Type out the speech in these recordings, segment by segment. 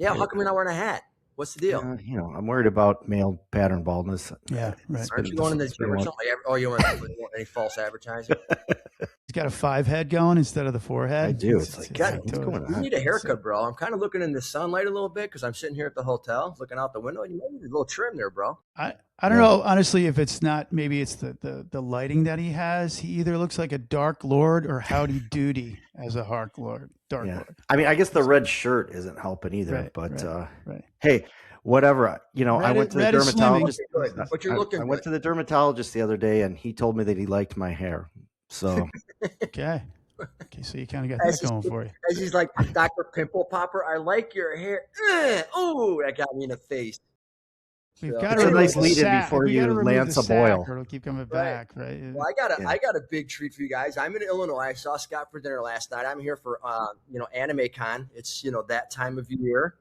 Yeah, how come you're not wearing a hat? What's the deal? I'm worried about male pattern baldness. Yeah, right. Aren't you going in the gym or something? Oh, you want any false advertising? He's got a 5 head going instead of the 4 head. I do. It's like, God, what's going on? You need a haircut, bro. I'm kind of looking in the sunlight a little bit because I'm sitting here at the hotel looking out the window. You might need a little trim there, bro. I don't know, honestly, if it's not, maybe it's the lighting that he has. He either looks like a Dark Lord or Howdy Doody as a Dark Lord. I mean, I guess the red shirt isn't helping either, right, but right. Hey, whatever. I went to the dermatologist. I went to the dermatologist the other day, and he told me that he liked my hair. So okay, so you kind of got that going for you. As he's like, Dr. Pimple Popper, I like your hair. Oh, that got me in the face. We've So, got it's a nice lead-in before you lance a boil. Or it'll keep coming back, right? Well, I got a big treat for you guys. I'm in Illinois. I saw Scott for dinner last night. I'm here for Anime Con. It's that time of year.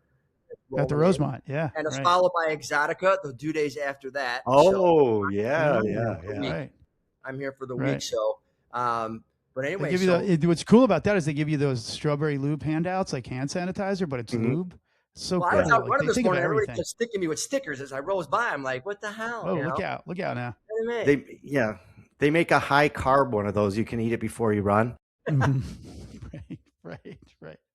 At the Rosemont, yeah. And it's followed by Exotica the 2 days after that. Oh, so, yeah. Right. I'm here for the week, so. But anyway, what's cool about that is they give you those strawberry lube handouts, like hand sanitizer, but it's lube. So I cool. was out running this morning. Everybody kept sticking me with stickers as I rose by. I'm like, what the hell? Oh, look out now. They make a high carb one of those. You can eat it before you run. Right.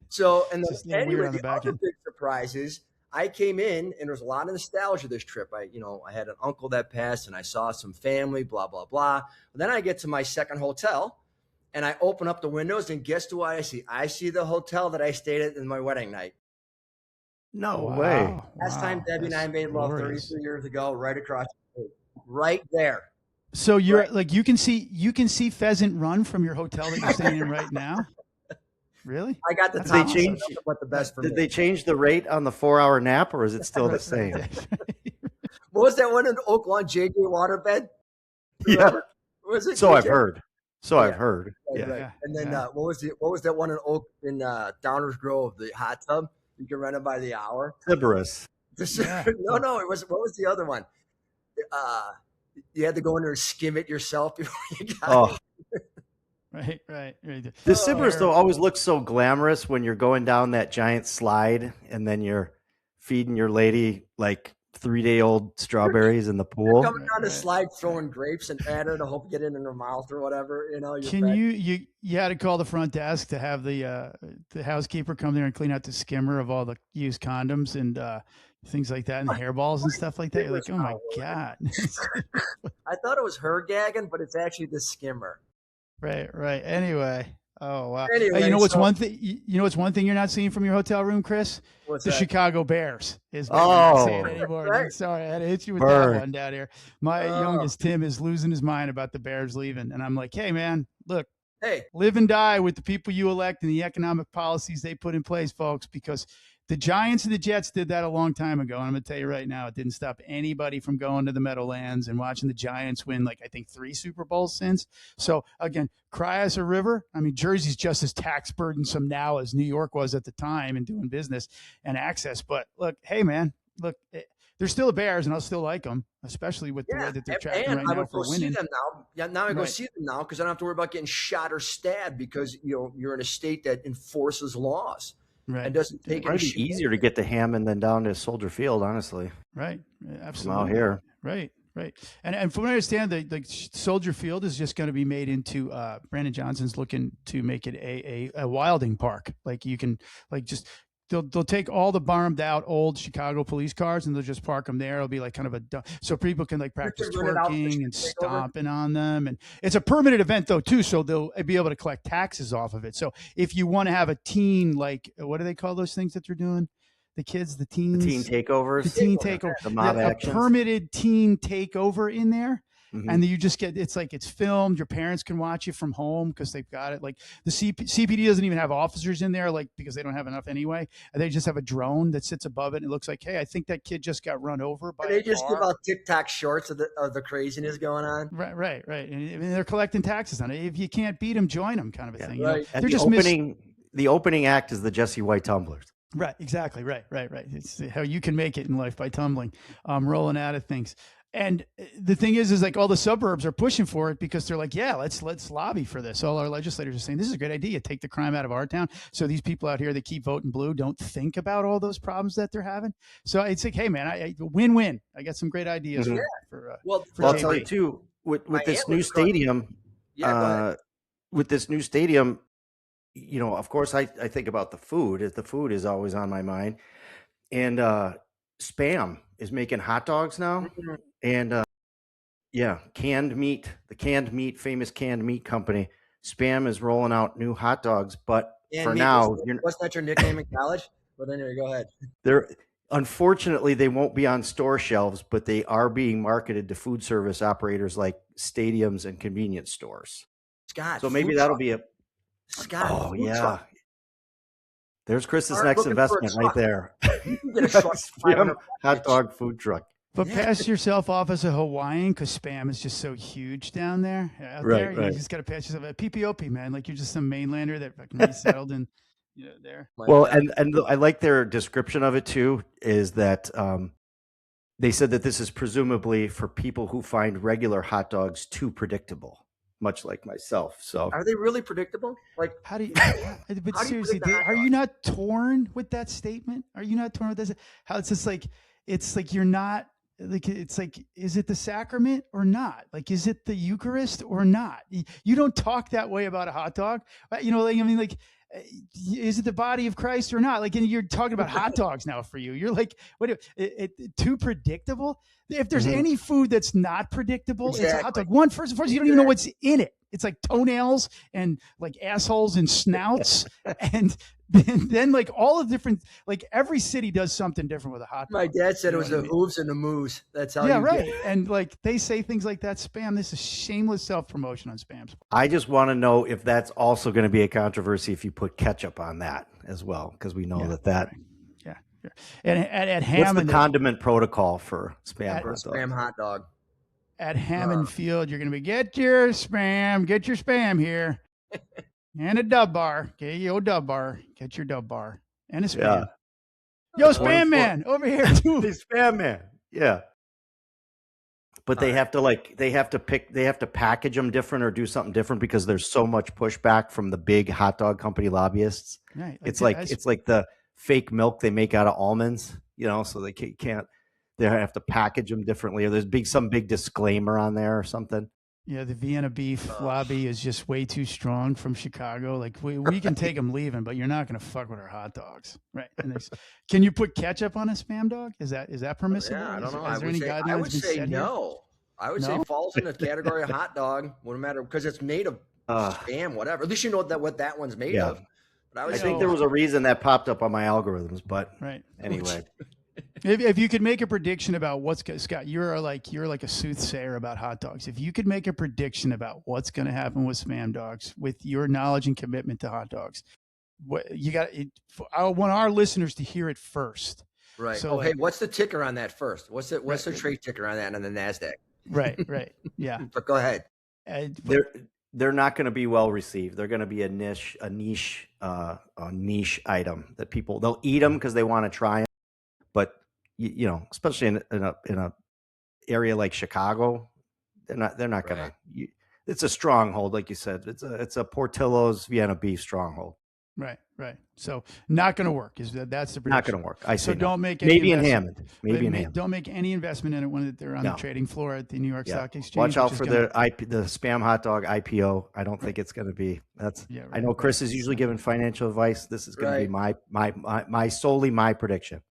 So, and anyway, the other big surprise is I came in and there's a lot of nostalgia this trip. I had an uncle that passed and I saw some family, blah, blah, blah. But then I get to my second hotel and I open up the windows and guess what I see? I see the hotel that I stayed at in my wedding night. No way. Last time Debbie and I made love 33 years ago, right across the street, right there. So you're like, you can see Pheasant Run from your hotel that you're staying in right now. Really? I got the top. What the best for me? Did they change the rate on the 4-hour nap, or is it still the same? What was that one in Oak Lawn, JJ Waterbed? Yeah. Was it? So JJ? I've heard. Yeah. Right. And then what was that one in Downers Grove? The hot tub. You can rent it by the hour. Odorous. No. It was. What was the other one? You had to go in there and skim it yourself before you got it. Right. The Sybaris, though, always looks so glamorous when you're going down that giant slide and then you're feeding your lady like 3-day-old strawberries in the pool. You're coming down the slide, throwing grapes and at her to hope you get it in her mouth or whatever. You had to call the front desk to have the housekeeper come there and clean out the skimmer of all the used condoms and things like that and hairballs and stuff like that. You're like, oh my God. I thought it was her gagging, but it's actually the skimmer. Right. Anyway. Oh wow. Anyway, you know what's one thing? You know what's one thing you're not seeing from your hotel room, Chris? What's the that? Chicago Bears is not seeing anymore. Right. Sorry, I had to hit you with that one down here. My youngest Tim is losing his mind about the Bears leaving, and I'm like, hey man, look, live and die with the people you elect and the economic policies they put in place, folks, because the Giants and the Jets did that a long time ago. And I'm going to tell you right now, it didn't stop anybody from going to the Meadowlands and watching the Giants win, like, I think 3 Super Bowls since. So, again, cry us a river. I mean, Jersey's just as tax burdensome now as New York was at the time in doing business and access. But, look, hey, man, they're still the Bears, and I'll still like them, especially with the way that they're tracking right now for winning. See them now. Yeah, now I go see them now because I don't have to worry about getting shot or stabbed because you're in a state that enforces laws. Right. And doesn't take it be easier to get to Hammond than down to Soldier Field, honestly. Right. Absolutely. From out here. Right. And from what I understand, the Soldier Field is just going to be made into Brandon Johnson's looking to make it a wilding park. Like you can they'll take all the barmed out old Chicago police cars and they'll just park them there. It'll be like kind of so people can like practice twerking and stomping on them. And it's a permanent event though too. So they'll be able to collect taxes off of it. So if you want to have a teen, like, what do they call those things that they're doing? The kids, the teens, the teen takeovers, the mob actions. A permitted teen takeover in there. Mm-hmm. And you just get, it's filmed. Your parents can watch it from home because they've got it. Like the CPD doesn't even have officers in there, like, because they don't have enough anyway. And they just have a drone that sits above it. And it looks like, hey, I think that kid just got run over by they just give out TikTok shorts of the craziness going on. Right. And they're collecting taxes on it. If you can't beat them, join them, kind of a thing. Right. And the opening act is the Jesse White tumblers. Right. Exactly. Right. It's how you can make it in life by tumbling, rolling out of things. And the thing is like all the suburbs are pushing for it because they're like, yeah, let's lobby for this. All our legislators are saying this is a great idea. Take the crime out of our town. So these people out here that keep voting blue don't think about all those problems that they're having. So it's like, hey man, I win-win. I got some great ideas for I'll tell you too, with this new stadium, with this new stadium, you know, of course I think about the food. The food is always on my mind. And Spam is making hot dogs now. And canned meat, famous canned meat company, Spam is rolling out new hot dogs. But for now, wasn't that your nickname in college? But anyway, go ahead. Unfortunately, they won't be on store shelves, but they are being marketed to food service operators like stadiums and convenience stores. Scott, so maybe that'll be truck. There's Chris's next investment right there. You can get a hot dog food truck. But pass yourself off as a Hawaiian because Spam is just so huge down there. Right. You just got to pass yourself a PPOP, man. Like you're just some mainlander that fucking resettled in, there. Well, and I like their description of it too. Is that they said that this is presumably for people who find regular hot dogs too predictable, much like myself. So are they really predictable? Like how do you? But seriously, are you not torn with that statement? Are you not torn with this? How it's just like you're not. Like it's like, is it the sacrament or not? Like, is it the Eucharist or not? You don't talk that way about a hot dog, is it the body of Christ or not? Like, and you're talking about hot dogs now for you. You're like, what? Too predictable? If there's any food that's not predictable, it's a hot dog. First and foremost, you don't even know what's in it. It's like toenails and like assholes and snouts, and then like all the different, like every city does something different with a hot dog. My dad said it was the hooves and the moose. That's how. Yeah, right. And like they say things like that. Spam. This is shameless self-promotion on Spam's. I just want to know if that's also going to be a controversy if you put ketchup on that as well, because we know that. Yeah. And at Hammond, what's the condiment protocol for Spam hot dog? At Hammond Field, you're going to be get your spam here, and a dub bar. Okay, dub bar. Get your dub bar and a spam. Yo, Spam Man over here too. The Spam Man. Yeah. But they have to package them different or do something different because there's so much pushback from the big hot dog company lobbyists. Right. It's like the fake milk they make out of almonds, so they can't. They have to package them differently, or there's some big disclaimer on there or something. Yeah, the Vienna beef lobby is just way too strong from Chicago. Like we can take them leaving, but you're not going to fuck with our hot dogs, right? And can you put ketchup on a Spam dog? Is that permissible? Yeah, I don't know. Is there any guidelines? I would say no. I would say it falls in the category of hot dog, no matter, because it's made of Spam, whatever. At least you know what that one's made of. But I think there was a reason that popped up on my algorithms, but anyway. If you could make a prediction about Scott, you're like a soothsayer about hot dogs. If you could make a prediction about what's going to happen with Spam dogs, with your knowledge and commitment to hot dogs, I want our listeners to hear it first. Right. So, hey, what's the ticker on that first? What's the trade ticker on that on the NASDAQ? Right. Yeah. But go ahead. They're not going to be well received. They're going to be a niche item that they'll eat them because they want to try them. But especially in a area like Chicago, they're not going to. It's a stronghold, like you said. It's a Portillo's Vienna beef stronghold. Right. So not going to work. That's the prediction. Not going to work. I say don't make any maybe in Hammond. Don't make any investment in it when they're on the trading floor at the New York Stock Exchange. Watch out for the Spam hot dog IPO. I don't think it's going to be. I know Chris is usually giving financial advice. This is going to be my solely my prediction.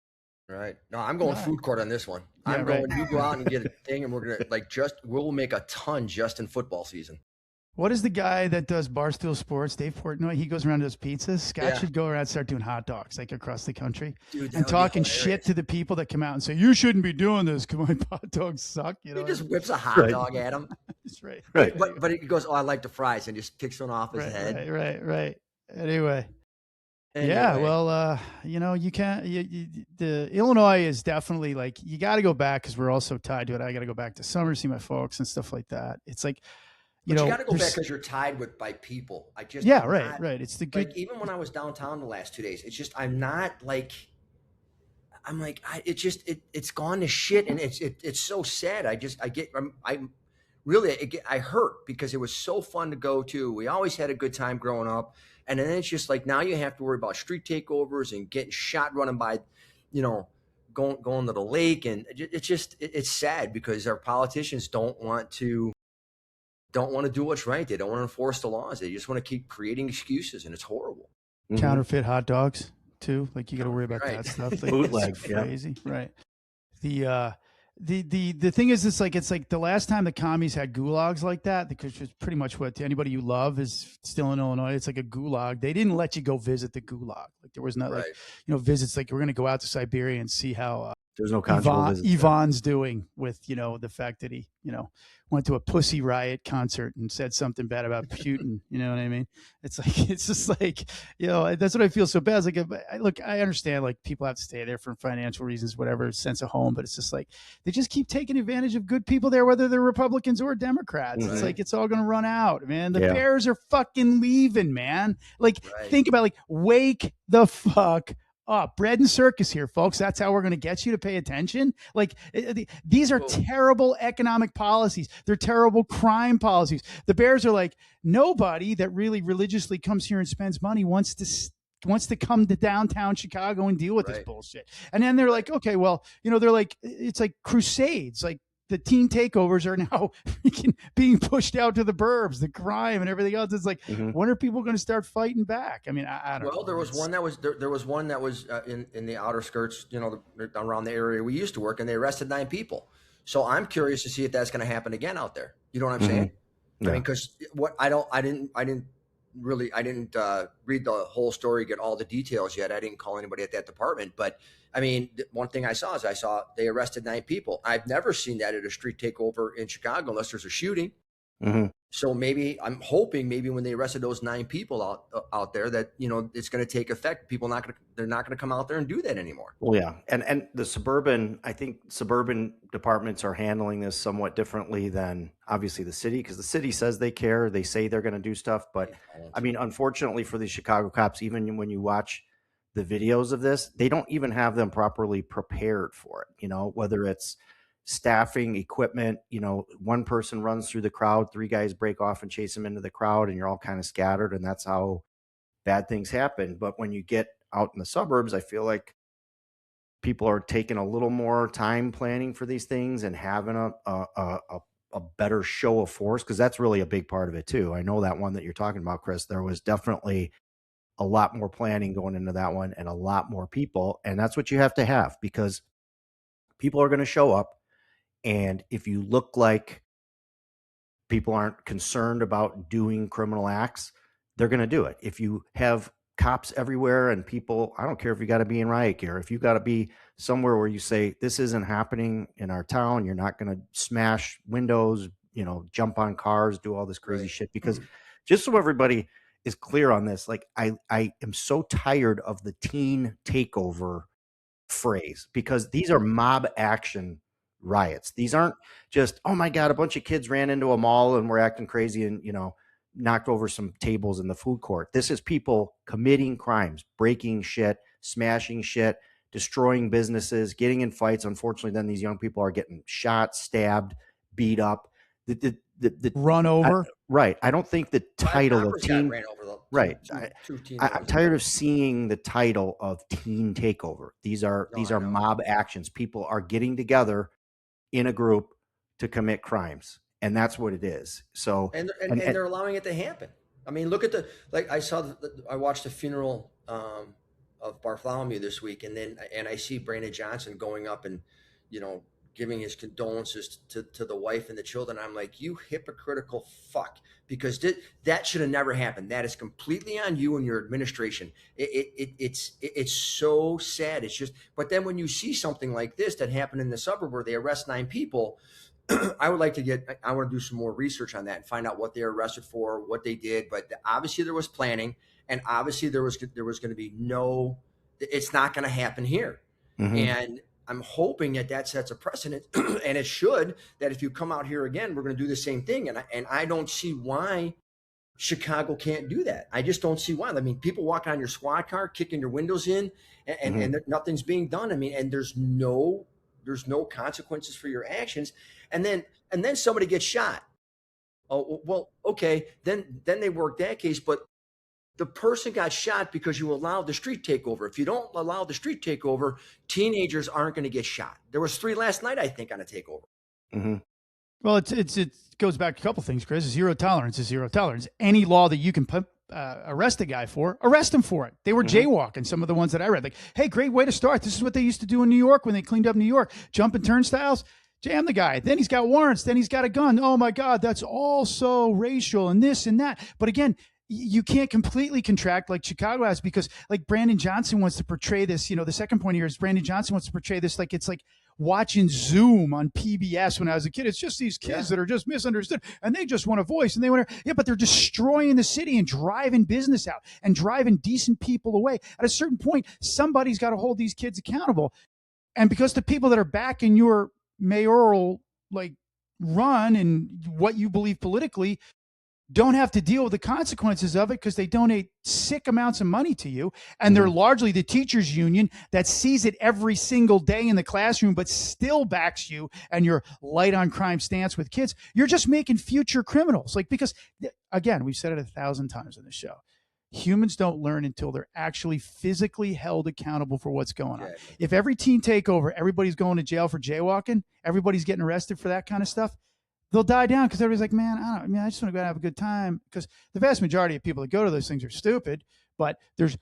Right. No, I'm going food court on this one. I'm going. You go out and get a thing, and we're gonna we'll make a ton just in football season. What is the guy that does Barstool Sports, Dave Portnoy? He goes around and does pizzas. Scott should go around and start doing hot dogs like across the country. Dude, and talking shit to the people that come out and say, you shouldn't be doing this because my hot dogs suck. He just whips a hot dog at him. That's right. But he goes, I like the fries, and just picks one off his head. Right. Anyway. Yeah, well, you can't. The Illinois is definitely like you got to go back because we're also tied to it. I got to go back to summer, see my folks and stuff like that. It's like, you got to go back because you're tied by people. Right. It's the good. Like, even when I was downtown the last 2 days, it's just I'm not like I'm like, it's gone to shit, and it's so sad. I hurt because it was so fun to go to. We always had a good time growing up, and then it's just like now you have to worry about street takeovers and getting shot running by, going to the lake, and it's sad because our politicians don't want to do what's right. They don't want to enforce the laws. They just want to keep creating excuses, and it's horrible. Counterfeit hot dogs too. Like you got to worry about that stuff. Like, bootleg, crazy, right? The thing is, it's like the last time the commies had gulags like that, because it's pretty much what anybody you love is still in Illinois. It's like a gulag. They didn't let you go visit the gulag. Like there was not like visits. Like we're going to go out to Siberia and see how there's no conjugal visits. Ivan's doing with the fact that he went to a Pussy Riot concert and said something bad about Putin. You know what I mean? It's just like, that's what I feel so bad. It's like, I understand like people have to stay there for financial reasons, whatever, sense of home, but it's just like, they just keep taking advantage of good people there, whether they're Republicans or Democrats. It's like, it's all going to run out, man. The Bears are fucking leaving, man. Like, think about wake the fuck up. Bread and circus here, folks. That's how we're going to get you to pay attention. Like these are terrible economic policies. They're terrible crime policies. The Bears are like, nobody that really religiously comes here and spends money wants to come to downtown Chicago and deal with this bullshit. And then they're like, okay, well, they're like, it's like crusades. Like the teen takeovers are now being pushed out to the burbs, the crime and everything else. It's like, when are people going to start fighting back? I mean, I don't know. Well, there was one that was in the outer skirts, around the area we used to work, and they arrested 9 people. So I'm curious to see if that's going to happen again out there. You know what I'm saying? Yeah. I mean, because I didn't read the whole story, get all the details yet. I didn't call anybody at that department, but I mean, one thing I saw they arrested 9 people. I've never seen that at a street takeover in Chicago unless there's a shooting. So I'm hoping when they arrested those 9 people out there that, it's going to take effect. They're not going to come out there and do that anymore. Well, yeah. And I think suburban departments are handling this somewhat differently than obviously the city, because the city says they care. They say they're going to do stuff. But I mean, unfortunately for the Chicago cops, even when you watch the videos of this, they don't even have them properly prepared for it, whether it's staffing, equipment, one person runs through the crowd, 3 guys break off and chase them into the crowd, and you're all kind of scattered, and that's how bad things happen. But when you get out in the suburbs, I feel like people are taking a little more time planning for these things and having a better show of force, because that's really a big part of it too. I know that one that you're talking about, Chris, there was definitely a lot more planning going into that one and a lot more people. And that's what you have to have, because people are going to show up. And if you look like people aren't concerned about doing criminal acts, they're going to do it. If you have cops everywhere and people, I don't care if you got to be in riot gear, if you got to be somewhere where you say, this isn't happening in our town, you're not going to smash windows, jump on cars, do all this crazy shit. Because just so everybody is clear on this, like I am so tired of the teen takeover phrase, because these are mob action riots. These aren't just, oh my God, a bunch of kids ran into a mall and were acting crazy and, knocked over some tables in the food court. This is people committing crimes, breaking shit, smashing shit, destroying businesses, getting in fights. Unfortunately, then these young people are getting shot, stabbed, beat up, run over. Right. I don't think the title of teen ran over right. I'm tired of seeing the title of teen takeover. These are mob actions. People are getting together in a group to commit crimes. And that's what it is. So, and they're allowing it to happen. I mean, look at I watched the funeral of Bartholomew this week, and I see Brandon Johnson going up and, giving his condolences to the wife and the children. I'm like, you hypocritical fuck, because that should have never happened. That is completely on you and your administration. It's so sad. It's just, but then when you see something like this that happened in the suburb where they arrest 9 people, I want to do some more research on that and find out what they were arrested for, what they did. But obviously there was planning, and obviously there was going to be it's not going to happen here. And I'm hoping that sets a precedent, and it should, that if you come out here again, we're going to do the same thing. And I don't see why Chicago can't do that. I just don't see why. I mean, people walk on your squad car, kicking your windows in, and nothing's being done. I mean, and there's no consequences for your actions. And then somebody gets shot. Oh, well, okay. Then they work that case, but the person got shot because you allowed the street takeover. If you don't allow the street takeover, teenagers aren't going to get shot. There was 3 last night, I think, on a takeover. Mm-hmm. Well, it goes back to a couple things, Chris. Zero tolerance is zero tolerance. Any law that you can arrest a guy for, arrest him for it. They were jaywalking, some of the ones that I read. Like, hey, great way to start. This is what they used to do in New York when they cleaned up New York. Jumping turnstiles, jam the guy. Then he's got warrants. Then he's got a gun. Oh, my God, that's all so racial and this and that. But again, you can't completely contract like Chicago has, because like Brandon Johnson wants to portray this, the second point here is Brandon Johnson wants to portray this like it's like watching Zoom on PBS when I was a kid. It's just these kids that are just misunderstood and they just want a voice and they want to, but they're destroying the city and driving business out and driving decent people away. At a certain point, somebody's got to hold these kids accountable. And because the people that are backing your mayoral run and what you believe politically don't have to deal with the consequences of it because they donate sick amounts of money to you. And they're largely the teachers union that sees it every single day in the classroom, but still backs you and your light on crime stance with kids. You're just making future criminals. Because again, we've said it 1,000 times in the show. Humans don't learn until they're actually physically held accountable for what's going on. If every teen takeover, everybody's going to jail for jaywalking, everybody's getting arrested for that kind of stuff, they'll die down because everybody's like, man, I just want to go and have a good time. Because the vast majority of people that go to those things are stupid, but there's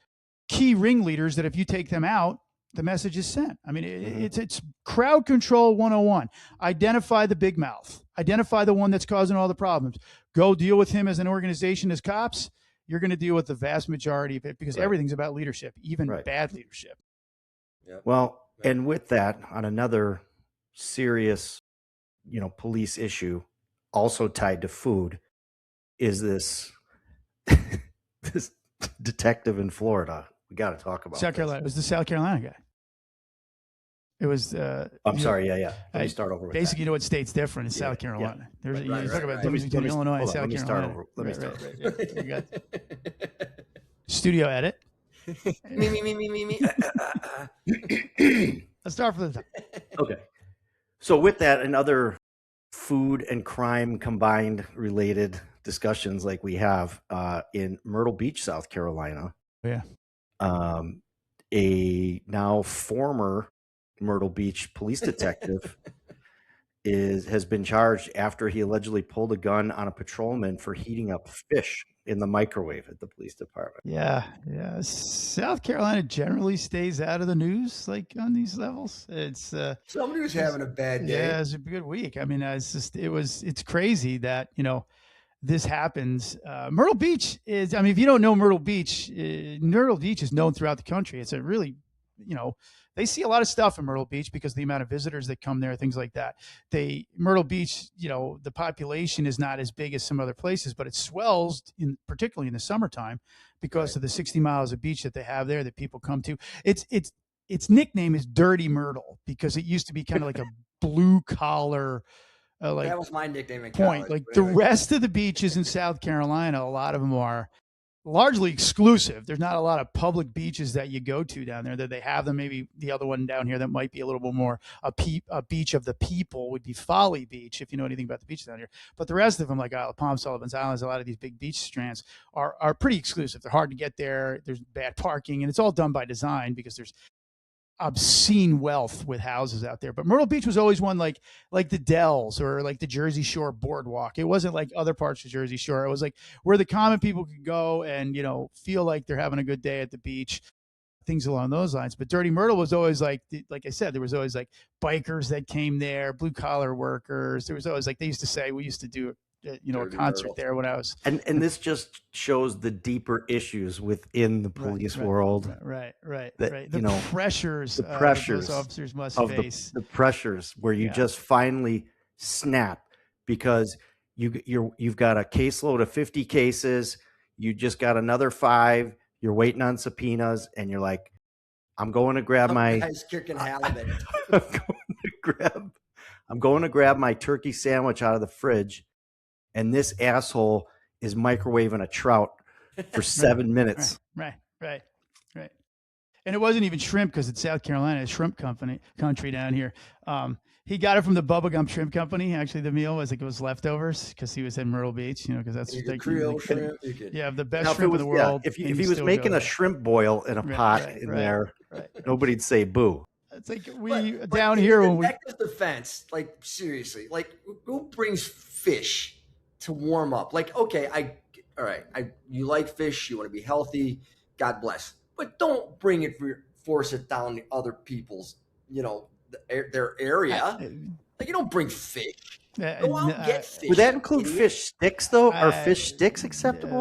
key ringleaders that if you take them out, the message is sent. I mean, it's crowd control 101. Identify the big mouth. Identify the one that's causing all the problems. Go deal with him as an organization, as cops. You're going to deal with the vast majority of it because everything's about leadership, even bad leadership. Yep. Well, and with that, on another serious police issue also tied to food is this this detective in Florida. We got to talk about South Carolina. It was the South Carolina guy. It was. I'm sorry. Yeah. Let me start over with basically, what state's different in South Carolina. There's you talk about difference between Illinois and South Carolina. Let me start over. Studio edit. Me. Let's start from the top. Okay. So with that and other food and crime combined related discussions like we have in Myrtle Beach, South Carolina. Yeah. A now former Myrtle Beach police detective has been charged after he allegedly pulled a gun on a patrolman for heating up fish in the microwave at the police department. Yeah. South Carolina generally stays out of the news, on these levels. It's somebody was having a bad day. Yeah, it's a good week. I mean, it's crazy that this happens. Myrtle Beach is. I mean, if you don't know Myrtle Beach is known throughout the country. It's a really, they see a lot of stuff in Myrtle Beach because of the amount of visitors that come there, things like that. Myrtle Beach, the population is not as big as some other places, but it swells particularly in the summertime because of the 60 miles of beach that they have there that people come to. Its nickname is Dirty Myrtle because it used to be kind of like a blue collar. That was my nickname in college. The rest of the beaches in South Carolina, a lot of them are largely exclusive. There's not a lot of public beaches that you go to down there that they have them. Maybe the other one down here that might be a little bit more a beach of the people would be Folly Beach, if you know anything about the beaches down here. But the rest of them, like Palm Sullivan's Islands, a lot of these big beach strands are pretty exclusive. They're hard to get there. There's bad parking, and it's all done by design because there's obscene wealth with houses out there. But Myrtle Beach was always one like the Dells or like the Jersey Shore boardwalk. It wasn't like other parts of Jersey Shore. It was like where the common people could go and feel like they're having a good day at the beach, things along those lines. But Dirty Myrtle was always like I said, there was always like bikers that came there, blue collar workers. There was always they used to say we used to do a concert there when I was. And this just shows the deeper issues within the police world. Right. That, the pressures those officers must face. The pressures where you just finally snap because you've got a caseload of 50 cases. You just got another 5. You're waiting on subpoenas, and you're like, I'm going to grab my guys kicking halibut. I'm going to grab my turkey sandwich out of the fridge. And this asshole is microwaving a trout for 7 minutes. Right. And it wasn't even shrimp because it's South Carolina, shrimp country down here. He got it from the Bubblegum Shrimp Company. Actually, the meal was like it was leftovers because he was in Myrtle Beach, because that's what they Creole shrimp. Yeah, the best shrimp in the world. If he was making a shrimp boil in a pot there, nobody'd say boo. It's like down here when we defense, like seriously, like who brings fish to warm up? Like, okay, you like fish, you want to be healthy, God bless. But don't bring it force it down the other people's, their area. Like you don't bring fish. Go out and get fish. Would that include fish sticks though? Are fish sticks acceptable?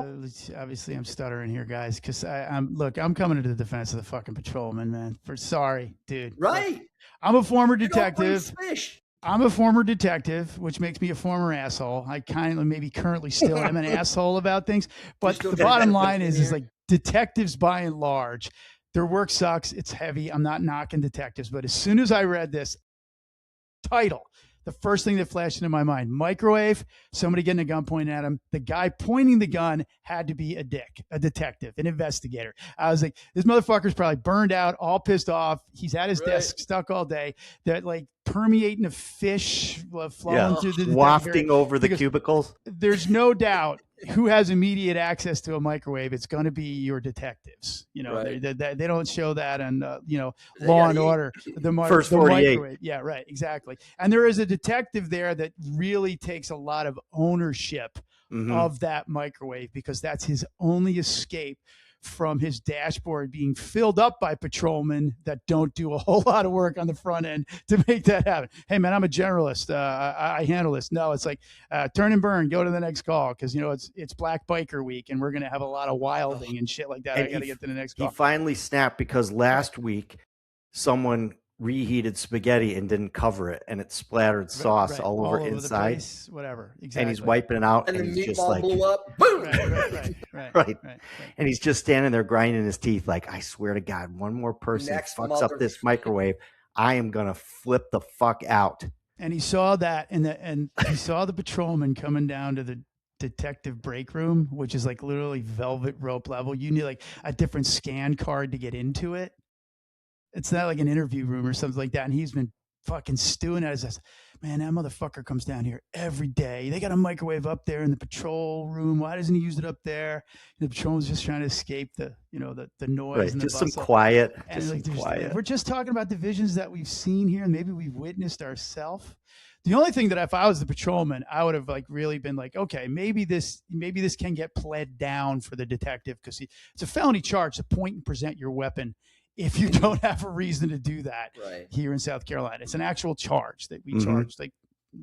Obviously, I'm stuttering here, guys, because I'm coming to the defense of the fucking patrolman, man. Sorry, dude. Right. Look, I'm a former detective. Don't bring fish. I'm a former detective, which makes me a former asshole. I kind of maybe currently still am an asshole about things, but the bottom line is like detectives by and large, their work sucks. It's heavy. I'm not knocking detectives, but as soon as I read this title, the first thing that flashed into my mind, microwave, somebody getting a gun pointed at him. The guy pointing the gun had to be a detective, an investigator. I was like, this motherfucker's probably burned out, all pissed off. He's at his desk, stuck all day. That like permeating of fish flowing through the wafting over the cubicles. There's no doubt who has immediate access to a microwave. It's going to be your detectives. They don't show that on Law and Order. First 48. Microwave. Yeah, right, exactly. And there is a detective there that really takes a lot of ownership of that microwave because that's his only escape from his dashboard being filled up by patrolmen that don't do a whole lot of work on the front end to make that happen. Hey man, I'm a generalist. I handle this. No, it's like turn and burn, go to the next call. Cause it's Black Biker Week and we're going to have a lot of wilding and shit like that. And I got to get to the next call. He finally snapped because last week someone reheated spaghetti and didn't cover it, and it splattered sauce all over inside. Place, whatever, exactly. And he's wiping it out, and he's the just meatball like, blew up. Boom! Right. And he's just standing there grinding his teeth, like, I swear to God, one more person fucks up this microwave, I am gonna flip the fuck out. And he saw that, and he saw the patrolman coming down to the detective break room, which is like literally velvet rope level. You need like a different scan card to get into it. It's not like an interview room or something like that. And he's been fucking stewing at us. Man, that motherfucker comes down here every day. They got a microwave up there in the patrol room. Why doesn't he use it up there? And the patrolman's just trying to escape the noise. Right, and just the some quiet. And just like, some quiet. We're just talking about divisions that we've seen here and maybe we've witnessed ourselves. The only thing that if I was the patrolman, I would have like really been like, okay, maybe this can get pled down for the detective because it's a felony charge to point and present your weapon if you don't have a reason to do that here in South Carolina. It's an actual charge that we charge like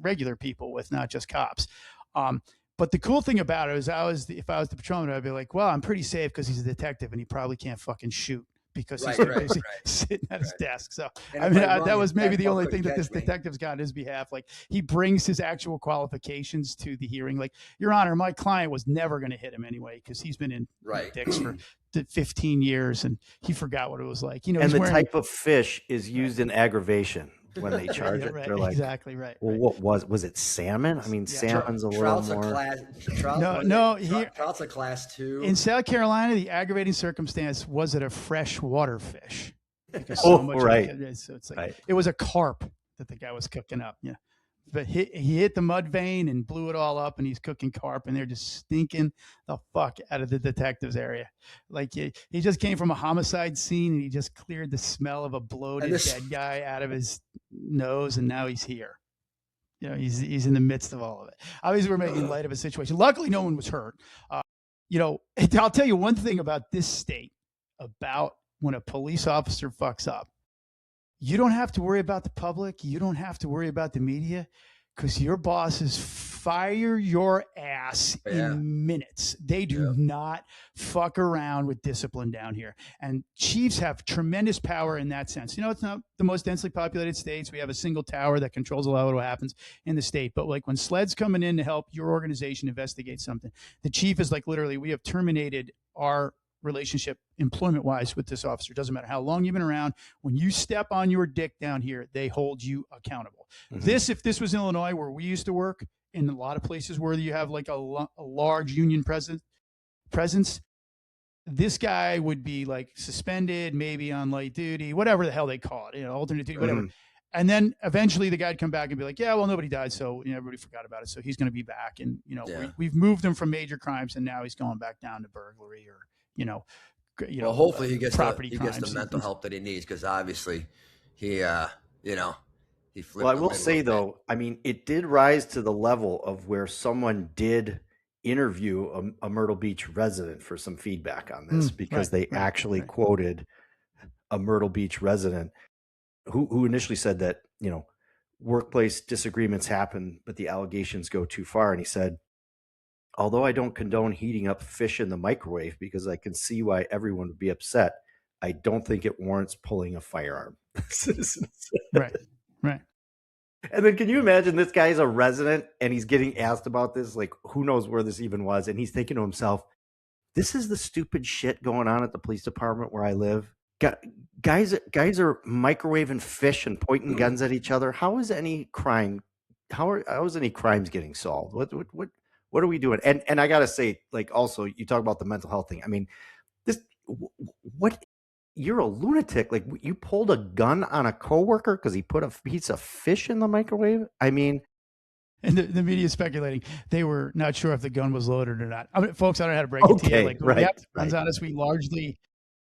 regular people with, not just cops. But the cool thing about it is if I was the patrolman, I'd be like, well, I'm pretty safe because he's a detective and he probably can't fucking shoot because he's busy sitting at his desk. So, I mean, that was maybe the only thing that this detective's got on his behalf. Like, he brings his actual qualifications to the hearing. Like, Your Honor, my client was never going to hit him anyway because he's been in dicks for 15 years and he forgot what it was like. And the type of fish is used in aggravation when they charge it. They're like, exactly right. Well, what was it? Salmon? I mean, salmon's a little more. Trout's a class 2. In South Carolina, the aggravating circumstance was it a freshwater fish? So it's like it was a carp that the guy was cooking up. Yeah. But he hit the mud vein and blew it all up, and he's cooking carp, and they're just stinking the fuck out of the detective's area. Like he just came from a homicide scene, and he just cleared the smell of a bloated dead guy out of his nose, and now he's here. He's in the midst of all of it. Obviously, we're making light of a situation. Luckily, no one was hurt. I'll tell you one thing about this state, about when a police officer fucks up. You don't have to worry about the public. You don't have to worry about the media because your bosses fire your ass in minutes. They do not fuck around with discipline down here. And chiefs have tremendous power in that sense. It's not the most densely populated states. We have a single tower that controls a lot of what happens in the state. But like when SLED's coming in to help your organization investigate something, the chief is like, literally, we have terminated our relationship employment-wise with this officer. Doesn't matter how long you've been around. When you step on your dick down here, they hold you accountable. If this was in Illinois where we used to work, in a lot of places where you have like a large union presence, this guy would be like suspended, maybe on light duty, whatever the hell they call it, alternate duty, whatever. And then eventually the guy'd come back and be like, yeah, well, nobody died, so everybody forgot about it, so he's going to be back. And we've moved him from major crimes, and now he's going back down to burglary or well, hopefully he gets the mental and help that he needs, because obviously he flipped. Well, I will say though, I mean, it did rise to the level of where someone did interview a Myrtle Beach resident for some feedback on this, because they actually quoted a Myrtle Beach resident who initially said that, workplace disagreements happen, but the allegations go too far. And he said, although I don't condone heating up fish in the microwave because I can see why everyone would be upset, I don't think it warrants pulling a firearm. Right. And then can you imagine this guy's a resident and he's getting asked about this? Like, who knows where this even was? And he's thinking to himself, this is the stupid shit going on at the police department where I live. Guys are microwaving fish and pointing guns at each other. How is any crime? How is any crimes getting solved? What are we doing? And I gotta say, like, also you talk about the mental health thing. I mean, you're a lunatic. Like, you pulled a gun on a coworker because he put a piece of fish in the microwave. I mean, and the media is speculating they were not sure if the gun was loaded or not. I mean, folks, I don't know how to break it to you. Like, when we have guns on us, we largely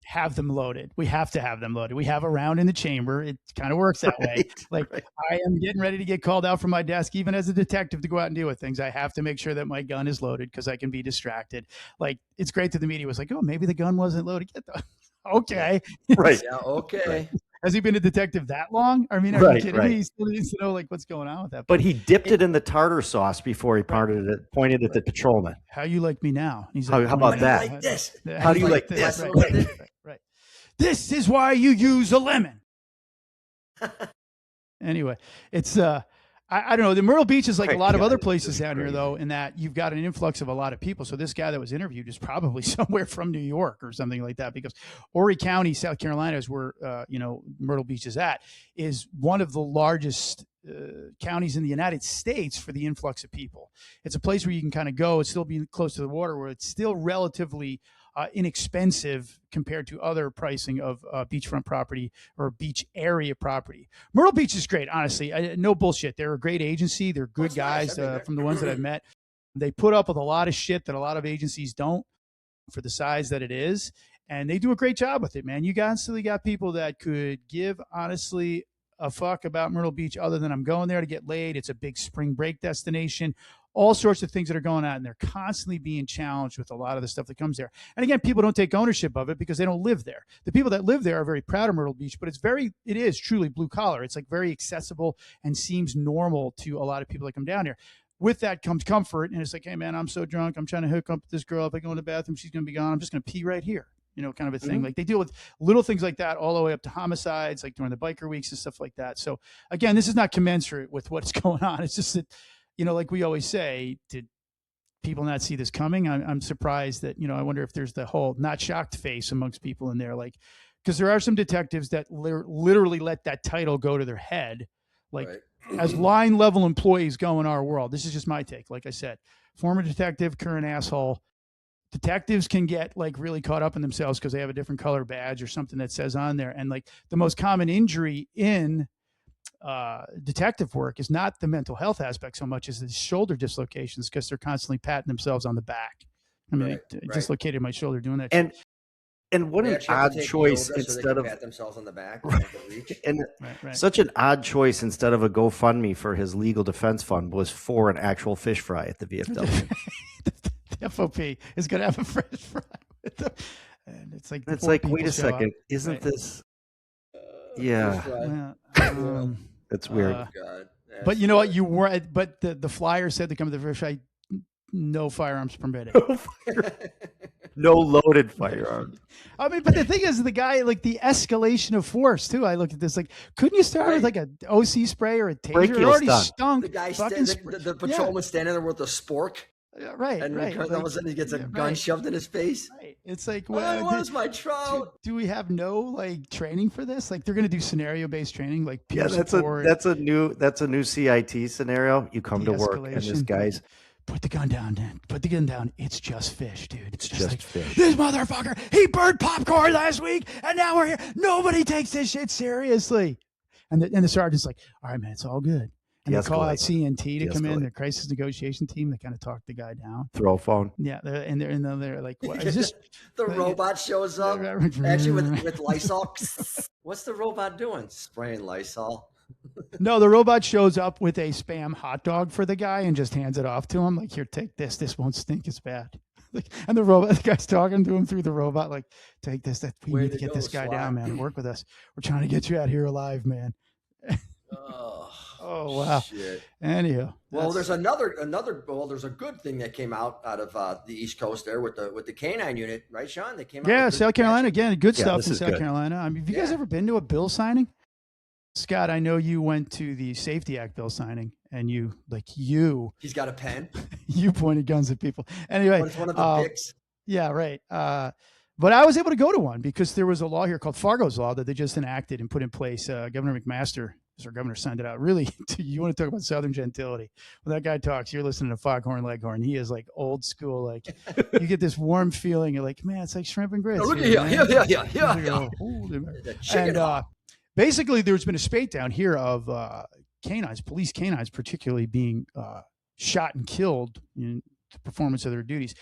have them loaded. We have to have them loaded. We have a round in the chamber. It kind of works that way. I am getting ready to get called out from my desk, even as a detective, to go out and deal with things. I have to make sure that my gun is loaded because I can be distracted. Like, it's great that the media was like, oh, maybe the gun wasn't loaded. Okay. Right. Yeah, okay. Right. Has he been a detective that long? I mean, are you kidding me? He still needs to know, like, what's going on with that. But he dipped it in the tartar sauce before he pointed at the patrolman. How you like me now? He's like, how about that? Like this? How do you like this? Right. This is why you use a lemon. Anyway, it's I don't know. The Myrtle Beach is like a lot of other places down here, though, in that you've got an influx of a lot of people. So this guy that was interviewed is probably somewhere from New York or something like that, because Horry County, South Carolina, is where Myrtle Beach is at, is one of the largest counties in the United States for the influx of people. It's a place where you can kind of go and still be close to the water, where it's still relatively inexpensive compared to other pricing of beachfront property or beach area property. Myrtle Beach is great, honestly. No bullshit. They're a great agency. They're good guys from the ones that I've met. They put up with a lot of shit that a lot of agencies don't for the size that it is. And they do a great job with it, man. You constantly got people that could give, honestly, a fuck about Myrtle Beach other than I'm going there to get laid. It's a big spring break destination. All sorts of things that are going on, and they're constantly being challenged with a lot of the stuff that comes there. And again, people don't take ownership of it because they don't live there. The people that live there are very proud of Myrtle Beach, but it is truly blue collar. It's like very accessible and seems normal to a lot of people that come down here. With that comes comfort, and it's like, hey man, I'm so drunk, I'm trying to hook up with this girl. If I go in the bathroom, she's going to be gone. I'm just going to pee right here. Kind of a thing. Like, they deal with little things like that all the way up to homicides, like during the biker weeks and stuff like that. So again, this is not commensurate with what's going on. It's just that, like we always say, did people not see this coming? I'm surprised that, I wonder if there's the whole not shocked face amongst people in there, like, because there are some detectives that literally let that title go to their head. Like, as line level employees go in our world, this is just my take. Like I said, former detective, current asshole. Detectives can get like really caught up in themselves because they have a different color badge or something that says on there. And like the most common injury in detective work is not the mental health aspect so much as the shoulder dislocations, because they're constantly patting themselves on the back. I mean, I dislocated my shoulder doing that. And what an odd choice instead of pat themselves on the back. And such an odd choice instead of a GoFundMe for his legal defense fund was for an actual fish fry at the VFW. The FOP is going to have a fresh fry with them. And it's like, wait a second. Isn't this? Yeah. That's weird. God. But you know what? You were, but the flyer said to come to the fish fry, no firearms permitted. No loaded firearms. I mean, but the thing is, the guy, like the escalation of force too. I look at this, like, couldn't you start with like a OC spray or a taser? It already stunk. The guy, the patrolman standing there with a spork. Right. And right. all of a sudden he gets a gun shoved in his face. Right. It's like, well, where's my trout? Do we have no like training for this? Like they're going to do scenario based training, like peer that's support. that's a new CIT scenario. You come to work and this guy's. Put the gun down, Dan. Put the gun down. It's just fish, dude. It's just like, fish. This motherfucker, he burned popcorn last week, and now we're here. Nobody takes this shit seriously. And the sergeant's like, all right, man, it's all good. And they call out CNT to come in, the crisis negotiation team. They kind of talk the guy down. Throw a phone. Yeah, they're like, what is this? The robot shows up, actually with Lysol. What's the robot doing? Spraying Lysol. No, the robot shows up with a Spam hot dog for the guy and just hands it off to him. Like, here, take this. This won't stink as bad. And the guy's talking to him through the robot, like, take this. We need to get this guy down, man. Work with us. We're trying to get you out here alive, man. Oh wow. Shit. Anyhow. Well, there's another. Well, there's a good thing that came out of the East Coast there with the canine unit, right, Sean? They came out. Yeah, South Carolina again. Good stuff in South Carolina. I mean, have you guys ever been to a bill signing? Scott, I know you went to the Safety Act bill signing, and he's got a pen. You pointed guns at people. Anyway, it's one of the picks. Yeah, right. But I was able to go to one because there was a law here called Fargo's Law that they just enacted and put in place. Governor McMaster, our governor, signed it out. Really, you want to talk about Southern gentility? When that guy talks, you're listening to Foghorn Leghorn. He is like old school. Like you get this warm feeling. You're like, man, it's like shrimp and grits. Oh, look at yeah. And basically, there's been a spate down here of canines, police canines, particularly being shot and killed in the performance of their duties.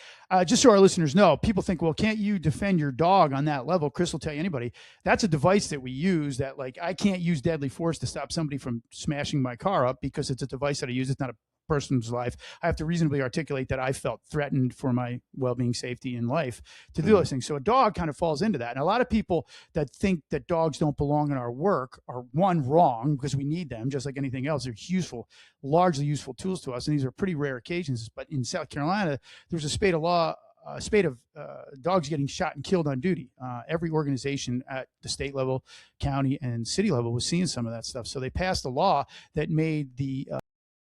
Just so our listeners know, people think, well, can't you defend your dog on that level? Chris will tell you, anybody, that's a device that we use that, like, I can't use deadly force to stop somebody from smashing my car up because it's a device that I use. It's not a person's life. I have to reasonably articulate that I felt threatened for my well-being, safety, and life to do those things. So a dog kind of falls into that. And a lot of people that think that dogs don't belong in our work are, one, wrong, because we need them just like anything else. They're useful, largely useful tools to us. And these are pretty rare occasions. But in South Carolina, there's a spate of dogs getting shot and killed on duty. Every organization at the state level, county, and city level was seeing some of that stuff. So they passed a law that made the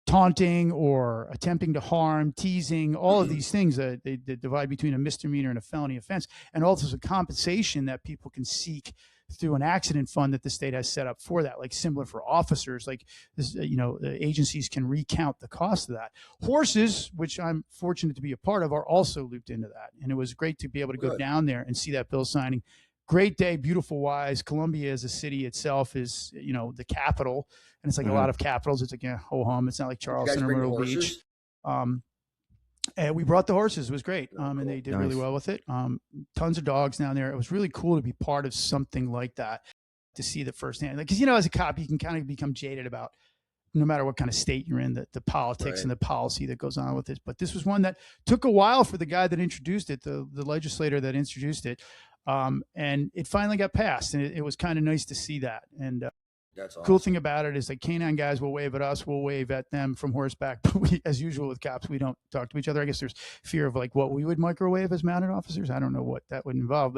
taunting or attempting to harm, teasing, all of these things that they divide between a misdemeanor and a felony offense, and also a compensation that people can seek through an accident fund that the state has set up for that, like similar for officers. Like this, agencies can recount the cost of that. Horses, which I'm fortunate to be a part of, are also looped into that, and it was great to be able to go down there and see that bill signing. Great day, beautiful wise. Columbia as a city itself is, the capital, and it's like a lot of capitals. It's like ho hum. It's not like Charleston or Myrtle Beach. And we brought the horses. It was great, and they did really well with it. Tons of dogs down there. It was really cool to be part of something like that, to see the firsthand. Because as a cop, you can kind of become jaded about, no matter what kind of state you're in, the politics and the policy that goes on with it. But this was one that took a while for the guy that introduced it, the legislator that introduced it. And it finally got passed, and it was kind of nice to see that. And that's awesome. Cool thing about it is like canine guys will wave at us, we'll wave at them from horseback. But we, as usual with cops, we don't talk to each other. I guess there's fear of like what we would microwave as mounted officers. I don't know what that would involve,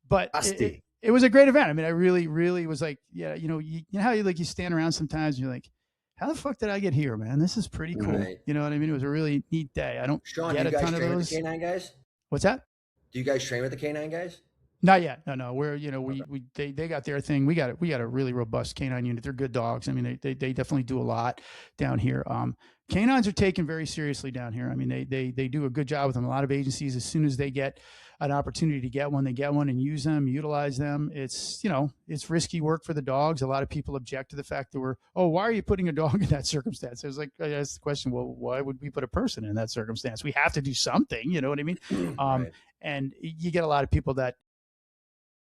but it was a great event. I mean, I really, really was like, you know how you stand around sometimes and you're like, how the fuck did I get here, man? This is pretty cool. Right. You know what I mean? It was a really neat day. I don't Sean, get do you a guys ton of train those. with the canine guys? What's that? Do you guys train with the canine guys? Not yet. No. We're, they got their thing. We got a really robust canine unit. They're good dogs. I mean, they definitely do a lot down here. Canines are taken very seriously down here. I mean, they do a good job with them. A lot of agencies, as soon as they get an opportunity to get one, they get one and use them, utilize them. It's risky work for the dogs. A lot of people object to the fact that why are you putting a dog in that circumstance? I was like, I asked the question, well, why would we put a person in that circumstance? We have to do something, you know what I mean? Right. And you get a lot of people that,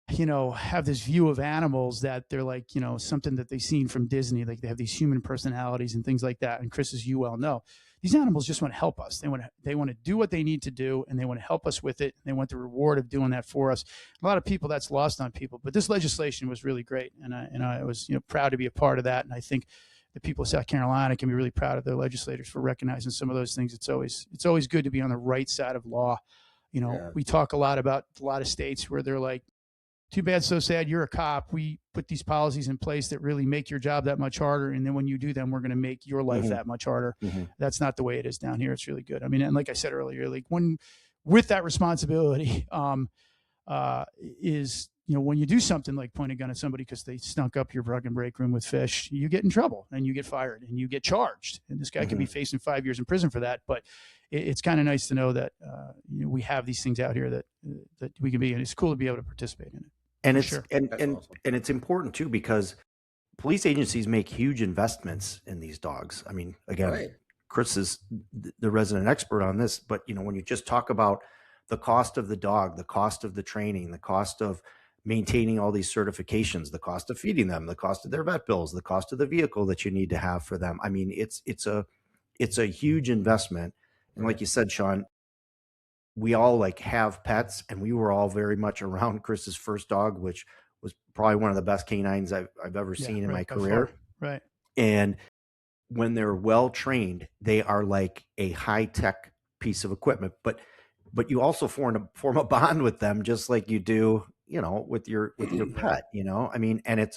have this view of animals that they're like, something that they've seen from Disney. Like they have these human personalities and things like that. And Chris, as you well know, these animals just want to help us. They want to do what they need to do, and they want to help us with it. They want the reward of doing that for us. A lot of people, that's lost on people, but this legislation was really great. And I was, proud to be a part of that. And I think the people of South Carolina can be really proud of their legislators for recognizing some of those things. It's always good to be on the right side of law. We talk a lot about a lot of states where they're like, too bad, so sad. You're a cop. We put these policies in place that really make your job that much harder. And then when you do them, we're going to make your life that much harder. That's not the way it is down here. It's really good. I mean, and like I said earlier, like with that responsibility is, when you do something like point a gun at somebody because they stunk up your fucking break room with fish, you get in trouble and you get fired and you get charged. And this guy could be facing 5 years in prison for that. But it's kind of nice to know that we have these things out here that we can be, and it's cool to be able to participate in it. And it's awesome. And it's important too, because police agencies make huge investments in these dogs. I mean, again, Chris is the resident expert on this, but when you just talk about the cost of the dog, the cost of the training, the cost of maintaining all these certifications, the cost of feeding them, the cost of their vet bills, the cost of the vehicle that you need to have for them. I mean, it's a huge investment. And like you said, Sean, we all have pets, and we were all very much around Chris's first dog, which was probably one of the best canines I've ever seen in my career. Right. And when they're well trained, they are like a high tech piece of equipment, but you also form a bond with them, just like you do, with your pet, I mean, and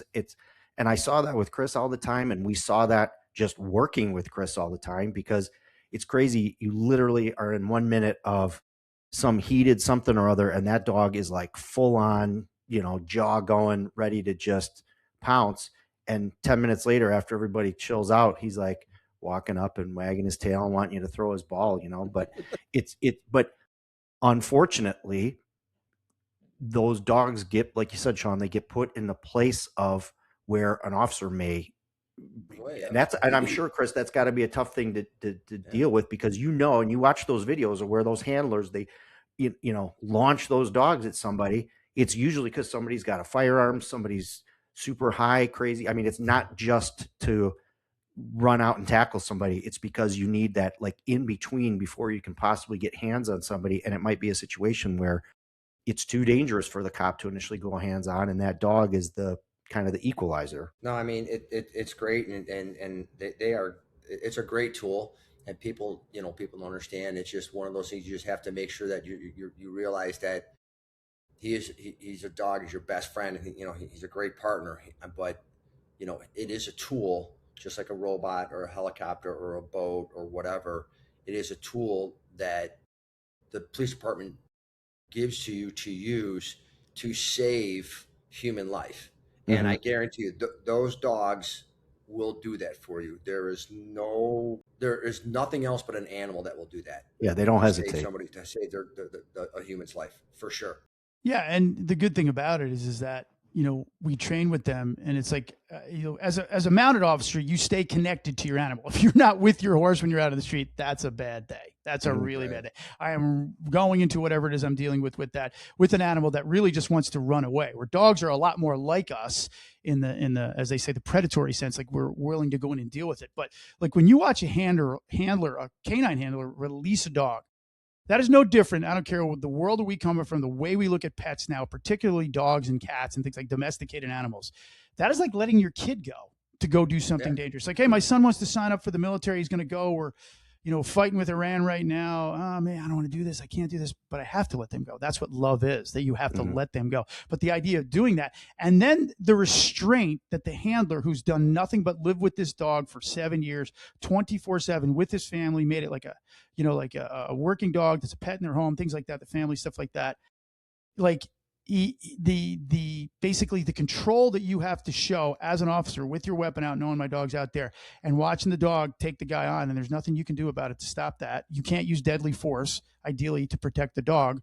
and I saw that with Chris all the time. And we saw that just working with Chris all the time, because it's crazy. You literally are in 1 minute of some heated something or other, and that dog is like full on, jaw going, ready to just pounce. And 10 minutes later, after everybody chills out, he's like walking up and wagging his tail and wanting you to throw his ball, but but unfortunately, those dogs get, like you said, Sean, they get put in the place of where an officer may. And I'm sure, Chris, that's got to be a tough thing to deal with, because and you watch those videos of where those handlers, they launch those dogs at somebody. It's usually because somebody's got a firearm, somebody's super high, crazy. I mean, it's not just to run out and tackle somebody. It's because you need that in between before you can possibly get hands on somebody. And it might be a situation where it's too dangerous for the cop to initially go hands on, and that dog is the kind of the equalizer. No, I mean, it's great. And they are, it's a great tool, and people don't understand. It's just one of those things. You just have to make sure that you realize that he's a dog, he's your best friend. And he's a great partner, but it is a tool, just like a robot or a helicopter or a boat or whatever. It is a tool that the police department gives to you to use to save human life. And I guarantee you, those dogs will do that for you. There is nothing else but an animal that will do that. Yeah, they don't hesitate. To save a human's life, for sure. Yeah, and the good thing about it is that we train with them, and it's like as a mounted officer, you stay connected to your animal. If you're not with your horse when you're out on the street, that's a bad day. That's a really bad day. I am going into whatever it is I'm dealing with an animal that really just wants to run away. Where dogs are a lot more like us in the as they say, the predatory sense, like we're willing to go in and deal with it. But like when you watch a canine handler release a dog, that is no different. I don't care what the world we come from, the way we look at pets now, particularly dogs and cats and things like domesticated animals. That is like letting your kid go do something dangerous. Like, hey, my son wants to sign up for the military. He's going to go. We're, fighting with Iran right now. Oh, man, I don't want to do this. I can't do this, but I have to let them go. That's what love is, that you have to let them go. But the idea of doing that, and then the restraint that the handler, who's done nothing but live with this dog for 7 years, 24/7 with his family, made it like a working dog that's a pet in their home, things like that, the family stuff like that. Like basically the control that you have to show as an officer with your weapon out, knowing my dog's out there and watching the dog take the guy on, and there's nothing you can do about it to stop that. You can't use deadly force, ideally, to protect the dog.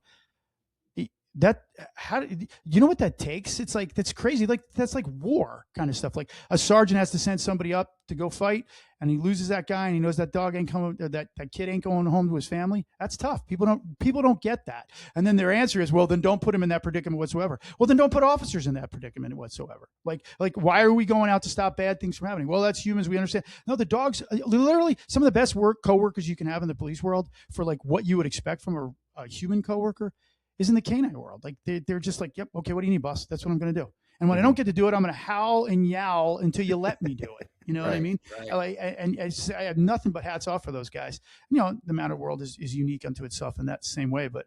You know what that takes? It's like, that's crazy. Like, that's like war kind of stuff. Like a sergeant has to send somebody up to go fight, and he loses that guy, and he knows that dog ain't coming, that kid ain't going home to his family. That's tough. People don't get that. And then their answer is, well, then don't put him in that predicament whatsoever. Well, then don't put officers in that predicament whatsoever. Like why are we going out to stop bad things from happening? Well, that's humans. We understand. No, the dogs, literally some of the best coworkers you can have in the police world for like what you would expect from a human coworker is in the canine world. Like they're just like, yep, okay, what do you need, boss? That's what I'm going to do. And when I don't get to do it, I'm going to howl and yowl until you let me do it. You know what I mean? Right. I have nothing but hats off for those guys. The mounted world is unique unto itself in that same way. But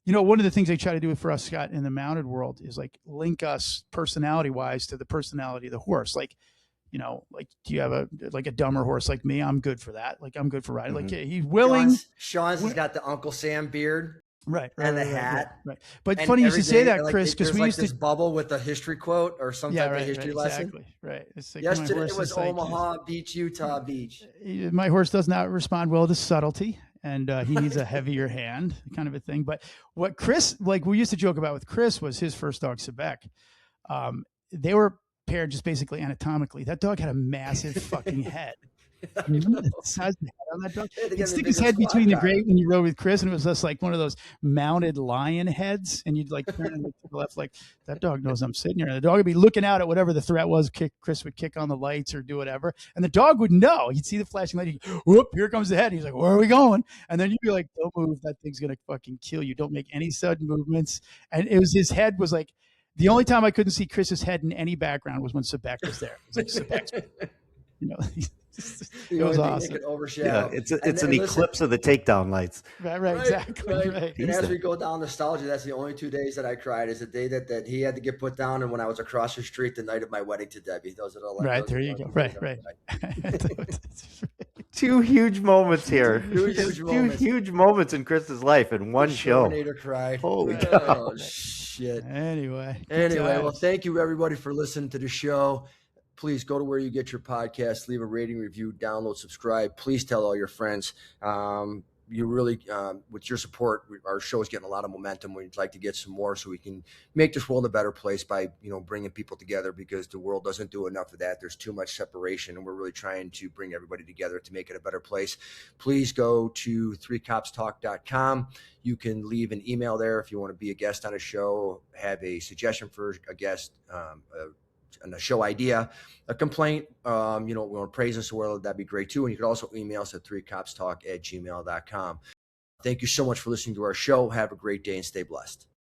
one of the things they try to do for us, Scott, in the mounted world is like link us personality wise to the personality of the horse. Like, like, do you have a dumber horse like me? I'm good for that. Like, I'm good for riding. Like, he's willing. Sean's has got the Uncle Sam beard. Right. And the hat. Right. But funny you should say that, Chris, because we used this bubble with a history quote or some type of history lesson. Exactly. Right. It's like yesterday it was Omaha Beach, Utah Beach. My horse does not respond well to subtlety, and he needs a heavier hand, kind of a thing. But what Chris, like we used to joke about with Chris, was his first dog, Sebek. They were paired just basically anatomically. That dog had a massive fucking head. The size of the head on that dog. He'd stick his head between the grate when you rode with Chris, and it was just like one of those mounted lion heads. And you'd like turn and look to the left, like, that dog knows I'm sitting here. And the dog would be looking out at whatever the threat was. Chris would kick on the lights or do whatever, and the dog would know. He'd see the flashing light. He'd go, whoop! Here comes the head. And he's like, "Where are we going?" And then you'd be like, "Don't move. That thing's gonna fucking kill you. Don't make any sudden movements." And it was his head was like the only time I couldn't see Chris's head in any background was when Sebek was there. It was like Sebek's, it was awesome. Yeah, it's an eclipse of the takedown lights. Right, exactly. Right. And as we go down nostalgia, that's the only 2 days that I cried. Is the day that he had to get put down, and when I was across the street the night of my wedding to Debbie. Those are the right. There you go. Right. Two huge moments here. Two huge moments in Chris's life in one show. Cried. Holy cow! Oh, shit. Anyway, well, thank you everybody for listening to the show. Please go to where you get your podcast, leave a rating, review, download, subscribe. Please tell all your friends. You really, with your support, our show is getting a lot of momentum. We'd like to get some more so we can make this world a better place by, bringing people together, because the world doesn't do enough of that. There's too much separation, and we're really trying to bring everybody together to make it a better place. Please go to 3copstalk.com. You can leave an email there if you want to be a guest on a show, have a suggestion for a guest, and a show idea, a complaint, we want to praise us, well, that'd be great too. And you can also email us at 3copstalk@gmail.com. Thank you so much for listening to our show. Have a great day and stay blessed.